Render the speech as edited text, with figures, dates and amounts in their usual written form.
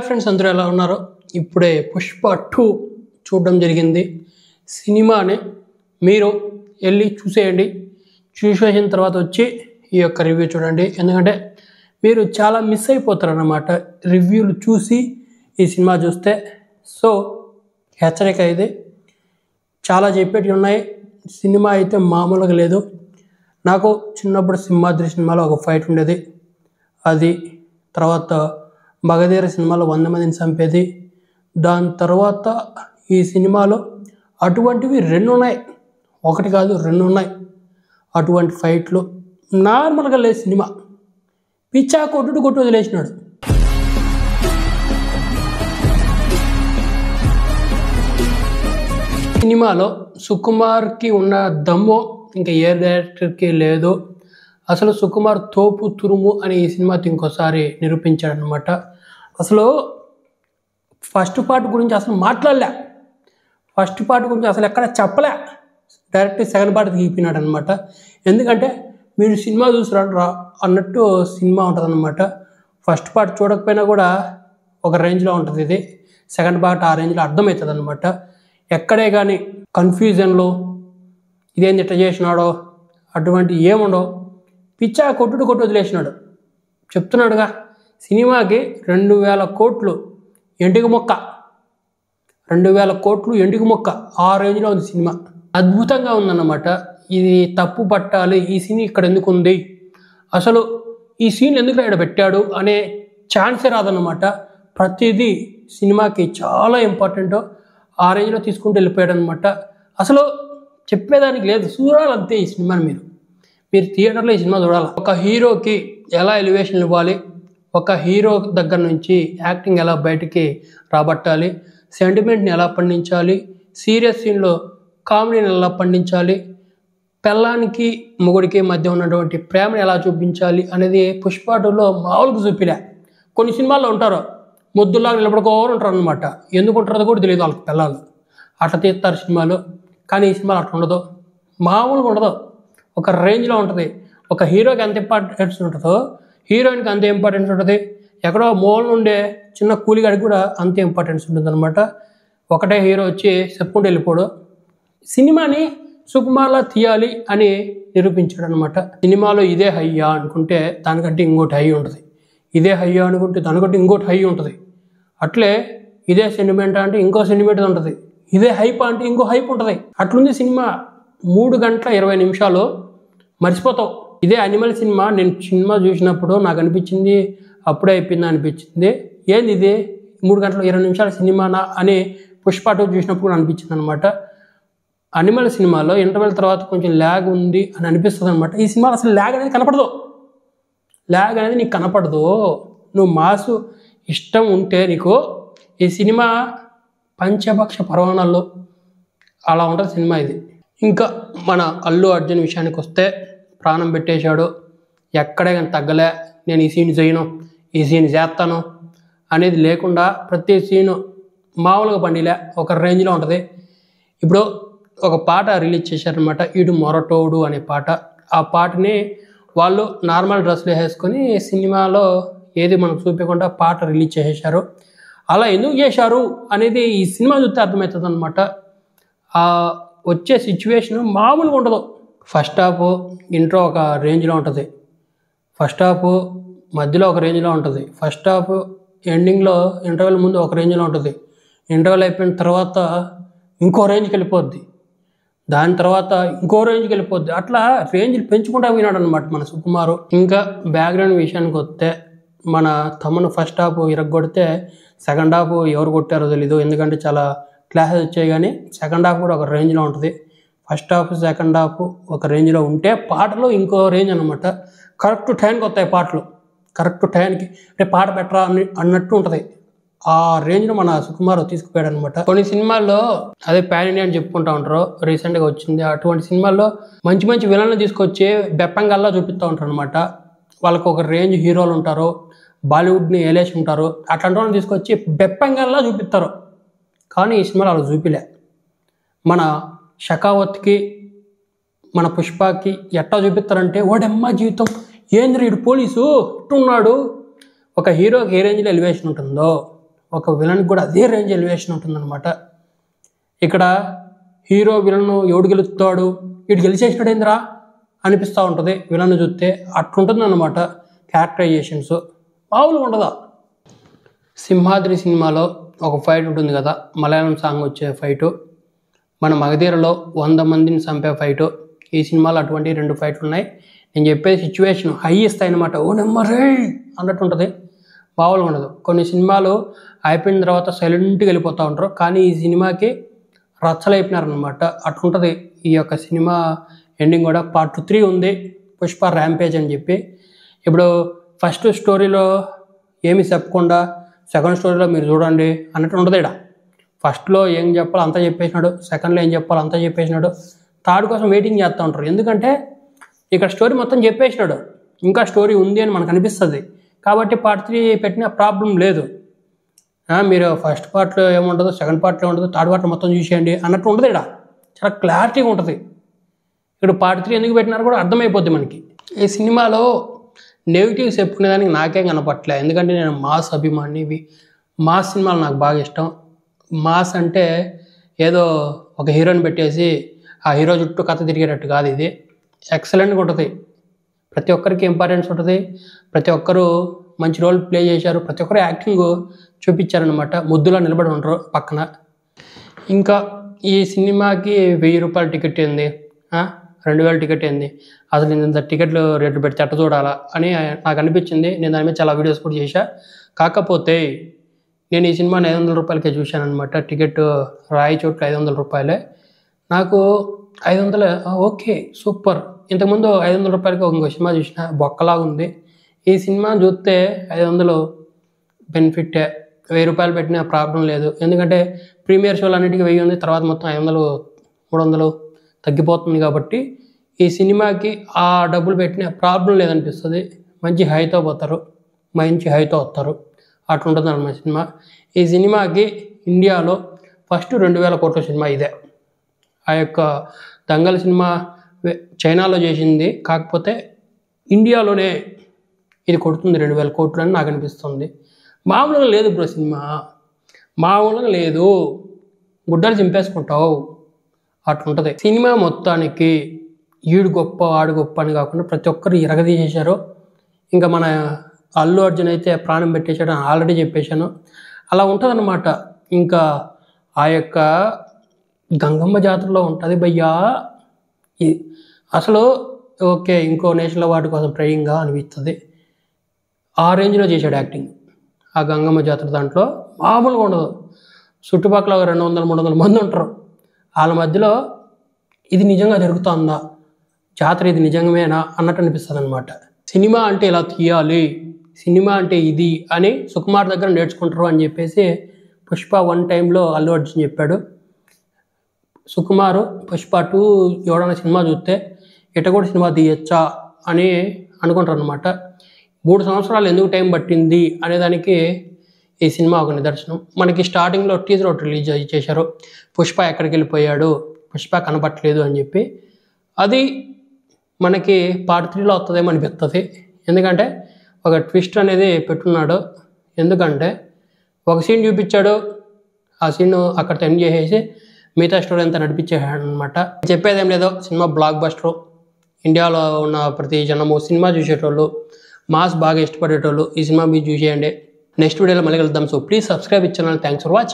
Friends అందరూ ఎలా ఉన్నారు? ఇప్పుడే పుష్ప 2 చూడడం జరిగింది. సినిమాని మీరు వెళ్ళి చూసేయండి. చూసేసిన తర్వాత వచ్చి ఈ యొక్క రివ్యూ చూడండి. ఎందుకంటే మీరు చాలా మిస్ అయిపోతారు అన్నమాట రివ్యూలు చూసి ఈ సినిమా చూస్తే. సో హెచ్చరిక ఇది, చాలా చెప్పేటివి ఉన్నాయి. సినిమా అయితే మామూలుగా లేదు. నాకు చిన్నప్పుడు సింహాద్రి సినిమాలో ఒక ఫైట్ ఉండేది, అది తర్వాత మగధీర సినిమాలో 100 మందిని చంపేది. దాని తర్వాత ఈ సినిమాలో అటువంటివి 2 ఉన్నాయి, ఒకటి కాదు 2 ఉన్నాయి. అటువంటి ఫైట్లు నార్మల్గా లేదు. సినిమా పిచ్చా కొట్టు వదిలేసినాడు. సినిమాలో సుకుమార్కి ఉన్న దమ్ము ఇంకా ఏ డైరెక్టర్కి లేదు. అసలు సుకుమార్ తోపు తురుము అని ఈ సినిమాతో ఇంకోసారి నిరూపించాడనమాట. అసలు ఫస్ట్ పార్ట్ గురించి అసలు మాట్లాడలే, ఫస్ట్ పార్ట్ గురించి అసలు ఎక్కడ చెప్పలే. డైరెక్ట్ సెకండ్ పార్ట్ తీపినాడు అనమాట. ఎందుకంటే మీరు సినిమా చూసిరా అన్నట్టు సినిమా ఉంటుంది అనమాట. ఫస్ట్ పార్ట్ చూడకపోయినా కూడా ఒక రేంజ్లో ఉంటుంది ఇది, సెకండ్ పార్ట్ ఆ రేంజ్లో అర్థమవుతుంది అనమాట. ఎక్కడే కానీ కన్ఫ్యూజన్లో ఇదేంది ఇట్లా చేసినాడో అటువంటి ఏముండో, పిచ్చా కొట్టు వదిలేసినాడు. చెప్తున్నాడుగా, సినిమాకి 2000 కోట్లు ఎంటిక మొక్క, 2000 కోట్లు ఎంటిక మొక్క, ఆ రేంజ్లో ఉంది సినిమా. అద్భుతంగా ఉందన్నమాట. ఇది తప్పు పట్టాలి, ఈ సీన్ ఇక్కడ ఎందుకు ఉంది, అసలు ఈ సీన్ ఎందుకు ఇక్కడ పెట్టాడు అనే ఛాన్సే రాదన్నమాట. ప్రతిదీ సినిమాకి చాలా ఇంపార్టెంట్, ఆ రేంజ్లో తీసుకుంటూ వెళ్ళిపోయాడు అనమాట. అసలు చెప్పేదానికి లేదు, చూడాలంతే ఈ సినిమాని. మీరు థియేటర్లో ఈ సినిమా చూడాలి. ఒక హీరోకి ఎలా ఎలివేషన్ ఇవ్వాలి, ఒక హీరో దగ్గర నుంచి యాక్టింగ్ ఎలా బయటికి రాబట్టాలి, సెంటిమెంట్ని ఎలా పండించాలి, సీరియస్ సీన్లో కామెడీని ఎలా పండించాలి, పెళ్ళానికి మొగుడికి మధ్య ఉన్నటువంటి ప్రేమను ఎలా చూపించాలి అనేది పుష్ప 2లో మామూలుగా చూపిలే. కొన్ని సినిమాల్లో ఉంటారు ముద్దులాగా నిలబడుకోవాలని ఉంటారు అనమాట. ఎందుకు ఉంటారో కూడా తెలియదు వాళ్ళకి, పిల్లలు అట్లా తీస్తారు సినిమాలు. కానీ ఈ సినిమాలో అట్లా ఉండదు, మామూలుగా ఉండదు, ఒక రేంజ్లో ఉంటుంది. ఒక హీరోకి ఎంత ఇంపార్టెన్స్ ఉంటుందో హీరోయిన్కి అంతే ఇంపార్టెన్స్ ఉంటుంది. ఎక్కడో మూల నుండే చిన్న కూలిగాడికి కూడా అంతే ఇంపార్టెన్స్ ఉంటుంది అనమాట. ఒకటే హీరో వచ్చి చెప్పుకుంటూ వెళ్ళిపోడు. సినిమాని సుకుమార్లా తీయాలి అని నిరూపించాడు అనమాట. సినిమాలో ఇదే హయ్యా అనుకుంటే దానికంటే ఇంకోటి హై ఉంటుంది, ఇదే హయ్యా అనుకుంటే దానికంటే ఇంకోటి హై ఉంటుంది. అట్లే ఇదే సెంటిమెంట్ అంటే ఇంకో సెంటిమెంట్ ఉంటుంది, ఇదే హైప్ అంటే ఇంకో హైప్ ఉంటుంది. అట్లుంది సినిమా. 3 గంటల 20 నిమిషాలు మర్చిపోతావు. ఇదే అనిమల్ సినిమా. నేను సినిమా చూసినప్పుడు నాకు అనిపించింది అప్పుడే అయిపోయింది అనిపించింది. ఏంది ఇది 3 గంటల 20 నిమిషాల సినిమానా అని పుష్ప 2 చూసినప్పుడు అనిపించింది అనమాట. అనిమల్ సినిమాలో ఇంటర్వెల్ తర్వాత కొంచెం ల్యాగ్ ఉంది అని అనిపిస్తుంది అనమాట. ఈ సినిమాలో అసలు ల్యాగ్ అనేది కనపడదు, ల్యాగ్ అనేది నీకు కనపడదు. నువ్వు మాసు ఇష్టం ఉంటే నీకు ఈ సినిమా పంచపక్ష పర్వాణాల్లో అలా ఉంటుంది సినిమా ఇది. ఇంకా మన అల్లు అర్జున్ విషయానికి వస్తే ప్రాణం పెట్టేశాడు. ఎక్కడే కానీ తగ్గలే, నేను ఈ సీన్ చేయను, ఈ సీన్ చేస్తాను అనేది లేకుండా ప్రతి సీను మామూలుగా పండిలే, ఒక రేంజ్లో ఉంటుంది. ఇప్పుడు ఒక పాట రిలీజ్ చేశారనమాట, ఇటు మొరటోడు అనే పాట. ఆ పాటని వాళ్ళు నార్మల్ డ్రెస్లు వేసుకొని సినిమాలో ఏది మనకు చూపించకుండా పాట రిలీజ్ చేసేశారు. అలా ఎందుకు చేశారు అనేది ఈ సినిమా చూస్తే అర్థమవుతుంది అనమాట. వచ్చే సిచ్యువేషన్ మామూలుగా ఉండదు. ఫస్ట్ హాఫ్ ఇంట్రో ఒక రేంజ్లో ఉంటుంది, ఫస్ట్ హాఫ్ మధ్యలో ఒక రేంజ్లో ఉంటుంది, ఫస్ట్ హాఫ్ ఎండింగ్లో ఇంటర్వెల్ ముందు ఒక రేంజ్లో ఉంటుంది, ఇంటర్వెల్ అయిపోయిన తర్వాత ఇంకో రేంజ్కి వెళ్ళిపోద్ది, దాని తర్వాత ఇంకో రేంజ్కి వెళ్ళిపోద్ది. అట్లా రేంజ్లు పెంచుకుంటా పోయినాడు అనమాట మన సుకుమారు. ఇంకా బ్యాక్గ్రౌండ్ విషయానికి వస్తే మన తమ్మును ఫస్ట్ హాఫ్ ఇరగొడితే సెకండ్ హాఫ్ ఎవరు కొట్టారో తెలీదు, ఎందుకంటే చాలా క్లాసెస్ వచ్చాయి. కానీ సెకండ్ హాఫ్ కూడా ఒక రేంజ్లో ఉంటుంది. ఫస్ట్ హాఫ్ సెకండ్ హాఫ్ ఒక రేంజ్లో ఉంటే పాటలు ఇంకో రేంజ్ అనమాట. కరెక్ట్ టైంకి వస్తాయి పాటలు, కరెక్ట్ టైంకి రేపు పాట పెట్టరా అన్నట్టు ఉంటుంది. ఆ రేంజ్లో మన సుకుమార్ తీసుకుపోయాడు అనమాట. కొన్ని సినిమాల్లో అదే ప్యాన్ ఇండియా అని చెప్పుకుంటూ ఉంటారు, రీసెంట్గా వచ్చింది. అటువంటి సినిమాల్లో మంచి మంచి విలన్లు తీసుకొచ్చి బెప్పంగల్లా చూపిస్తూ ఉంటారు అనమాట. వాళ్ళకు ఒక రేంజ్ హీరోలు ఉంటారు, బాలీవుడ్ని ఏలేసి ఉంటారు, అట్లాంటి వాళ్ళని తీసుకొచ్చి బెప్పంగల్లా చూపిస్తారు. కానీ ఈ సినిమాలో అలా చూపిలే. మన షకావత్కి మన పుష్పకి ఎట్టా చూపిస్తారంటే, వాడమ్మ జీవితం ఏంద్ర ఇడు పోలీసు ఇట్టున్నాడు. ఒక హీరోకి ఏ రేంజ్లో ఎలివేషన్ ఉంటుందో ఒక విలన్ కూడా అదే రేంజ్ ఎలివేషన్ ఉంటుందన్నమాట. ఇక్కడ హీరో విలన్ ఎవడు గెలుస్తాడు, వీడు గెలిచేసినాడు ఏందిరా అనిపిస్తూ ఉంటుంది విలన్ చూస్తే. అట్లుంటుంది అన్నమాట క్యారెక్టరైజేషన్స్, మామూలుగా ఉండదా. సింహాద్రి సినిమాలో ఒక ఫైట్ ఉంటుంది కదా, మలయాళం సాంగ్ వచ్చే ఫైటు, మన మగధీరలో 100 మందిని చంపే ఫైటు. ఈ సినిమాలో అటువంటి 2 ఫైట్లు ఉన్నాయి. నేను చెప్పే సిచ్యువేషన్ హై ఇస్తాయి అనమాట, ఓ నెమ్మరే అన్నట్టు ఉంటుంది, మామూలుగా ఉండదు. కొన్ని సినిమాలు అయిపోయిన తర్వాత సైలెంట్గా వెళ్ళిపోతూ ఉంటారు, కానీ ఈ సినిమాకి రచ్చలైపోయినారనమాట. అట్లుంటుంది ఈ యొక్క సినిమా ఎండింగ్ కూడా. పార్ట్ 3 ఉంది, పుష్ప ర్యాంపేజ్ అని చెప్పి. ఇప్పుడు ఫస్ట్ స్టోరీలో ఏమి చెప్పకుండా సెకండ్ స్టోరీలో మీరు చూడండి అన్నట్టు ఉండదు. ఇక్కడ ఫస్ట్లో ఏం చెప్పాలో అంతా చెప్పేసినాడు, సెకండ్లో ఏం చెప్పాలో అంతా చెప్పేసినాడు, థర్డ్ కోసం వెయిటింగ్ చేస్తూ ఉంటారు. ఎందుకంటే ఇక్కడ స్టోరీ మొత్తం చెప్పేసినాడు, ఇంకా స్టోరీ ఉంది అని మనకు అనిపిస్తుంది. కాబట్టి పార్ట్ 3 పెట్టిన ప్రాబ్లం లేదు. మీరు ఫస్ట్ పార్ట్లో ఏముండదు, సెకండ్ పార్ట్లో ఉండదు, థర్డ్ పార్ట్లో మొత్తం చూసేయండి అన్నట్టు ఉండదు. ఇక్కడ చాలా క్లారిటీగా ఉంటుంది. ఇక్కడ పార్ట్ 3 ఎందుకు పెట్టినారో కూడా అర్థమైపోద్ది మనకి. ఈ సినిమాలో నెగిటివ్స్ చెప్పుకునేదానికి నాకేం కనపట్లే, ఎందుకంటే నేను మాస్ అభిమాని. మాస్ సినిమాలు నాకు బాగా ఇష్టం. మాస్ అంటే ఏదో ఒక హీరోని పెట్టేసి ఆ హీరో చుట్టూ కథ తిరిగేటట్టు కాదు. ఇది ఎక్సలెంట్గా ఉంటుంది, ప్రతి ఒక్కరికి ఇంపార్టెన్స్ ఉంటుంది, ప్రతి ఒక్కరు మంచి రోల్ ప్లే చేశారు, ప్రతి ఒక్కరు యాక్టింగ్ చూపించారనమాట. ముద్దులో నిలబడి ఉంటారు పక్కన. ఇంకా ఈ సినిమాకి 1000 రూపాయల టికెట్ ఏంది, 2000 టికెట్ ఏంది, అసలు నేను ఇంత టికెట్లు రేట్లు పెడితే అట్ట చూడాలా అని నాకు అనిపించింది. నేను దాని మీద చాలా వీడియోస్ కూడా చేశా. కాకపోతే నేను ఈ సినిమాని 500 రూపాయలకే చూశాను అనమాట. టికెట్ రాయి చోట్ల 500 రూపాయలే. నాకు 500 ఓకే సూపర్. ఇంతకుముందు 500 రూపాయలకి ఇంకో సినిమా చూసిన, బొక్కలాగా ఉంది. ఈ సినిమా చూస్తే 500 బెనిఫిట్టే, 1000 రూపాయలు పెట్టినా ప్రాబ్లం లేదు. ఎందుకంటే ప్రీమియర్ షోలు అన్నిటికీ 1000 ఉంది, తర్వాత మొత్తం 500 300 తగ్గిపోతుంది. కాబట్టి ఈ సినిమాకి ఆ డబ్బులు పెట్టిన ప్రాబ్లం లేదనిపిస్తుంది. మంచి హైతో పోతారు, మంచి హైతో వస్తారు, అట్లుంటుంది అన్నమాట సినిమా. ఈ సినిమాకి ఇండియాలో ఫస్ట్ 2000 కోట్ల సినిమా ఇదే. ఆ యొక్క దంగల్ సినిమా చైనాలో చేసింది, కాకపోతే ఇండియాలోనే ఇది కొడుతుంది 2000 కోట్లు అని నాకు అనిపిస్తుంది. మామూలుగా లేదు బ్రో సినిమా, మామూలుగా లేదు, గుడ్డలు చింపేసుకుంటావు అట్లుంటుంది సినిమా. మొత్తానికి ఈడు గొప్ప ఆడు గొప్ప అని కాకుండా ప్రతి ఒక్కరు ఇరగదీసేశారు. ఇంకా మన అల్లు అర్జున్ అయితే ప్రాణం పెట్టేశాడు అని ఆల్రెడీ చెప్పేశాను. అలా ఉంటుందన్నమాట. ఇంకా ఆ యొక్క గంగమ్మ జాతరలో ఉంటుంది భయ్యా అసలు. ఓకే, ఇంకో నేషనల్ అవార్డు కోసం ట్రైనింగ్గా అనిపిస్తుంది. ఆ రేంజ్లో చేశాడు యాక్టింగ్ ఆ గంగమ్మ జాతర. దాంట్లో మామూలుగా ఉండదు. చుట్టుపక్కల 200-300 మంది ఉంటారు. వాళ్ళ మధ్యలో ఇది నిజంగా జరుగుతుందా, జాతర ఇది నిజంగామేనా అన్నట్టు అనిపిస్తుంది అనమాట. సినిమా అంటే ఇలా తీయాలి, సినిమా అంటే ఇది అని సుకుమార్ దగ్గర నేర్చుకుంటారు అని చెప్పేసి పుష్ప 1 టైంలో అల్లు అర్జున్ చెప్పాడు. సుకుమారు పుష్ప 2 ఎవడన్నా సినిమా చూస్తే ఇట కూడా సినిమా తీయచ్చా అని అనుకుంటారు అనమాట. 3 సంవత్సరాలు ఎందుకు టైం పట్టింది అనేదానికి ఈ సినిమా ఒక నిదర్శనం. మనకి స్టార్టింగ్లో టీజర్ ఒకటి రిలీజ్ చేశారు, పుష్ప ఎక్కడికి వెళ్ళిపోయాడు, పుష్ప కనపట్లేదు అని చెప్పి. అది మనకి పార్ట్ 3లో వస్తుందేమో అనిపిస్తుంది. ఎందుకంటే ఒక ట్విస్ట్ అనేది పెట్టున్నాడు. ఎందుకంటే ఒక సీన్ చూపించాడు, ఆ సీన్ అక్కడితో ఎండ్ చేసేసి మిగతా స్టోరీ అంతా నడిపించేసాడు అనమాట. చెప్పేదేం లేదో, సినిమా బ్లాక్ బస్టర్. ఇండియాలో ఉన్న ప్రతి జనము సినిమా చూసేటోళ్ళు, మాస్ బాగా ఇష్టపడేటోళ్ళు ఈ సినిమా మీరు చూసేయండి. నెక్స్ట్ వీడియోలో మళ్ళీ కలుద్దాం. So please subscribe channel. Thanks for watching.